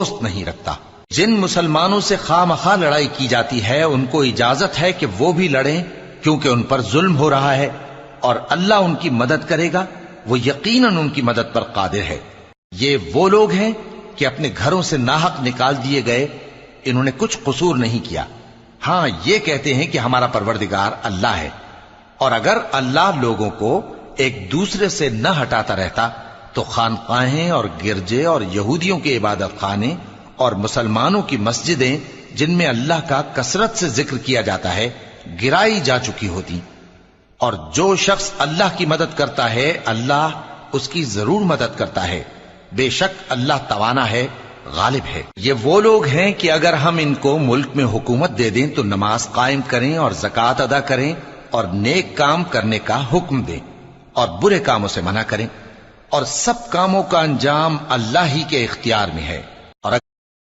دوست نہیں رکھتا۔ جن مسلمانوں سے خواہ مخواہ لڑائی کی جاتی ہے ان کو اجازت ہے کہ وہ بھی لڑیں، کیونکہ ان پر ظلم ہو رہا ہے، اور اللہ ان کی مدد کرے گا، وہ یقیناً ان کی مدد پر قادر ہے۔ یہ وہ لوگ ہیں کہ اپنے گھروں سے ناحق نکال دیے گئے، انہوں نے کچھ قصور نہیں کیا، ہاں یہ کہتے ہیں کہ ہمارا پروردگار اللہ ہے۔ اور اگر اللہ لوگوں کو ایک دوسرے سے نہ ہٹاتا رہتا تو خانقاہیں اور گرجے اور یہودیوں کے عبادت خانے اور مسلمانوں کی مسجدیں جن میں اللہ کا کثرت سے ذکر کیا جاتا ہے گرائی جا چکی ہوتی۔ اور جو شخص اللہ کی مدد کرتا ہے اللہ اس کی ضرور مدد کرتا ہے، بے شک اللہ توانا ہے، غالب ہے۔ یہ وہ لوگ ہیں کہ اگر ہم ان کو ملک میں حکومت دے دیں تو نماز قائم کریں اور زکوٰۃ ادا کریں اور نیک کام کرنے کا حکم دیں اور برے کاموں سے منع کریں، اور سب کاموں کا انجام اللہ ہی کے اختیار میں ہے۔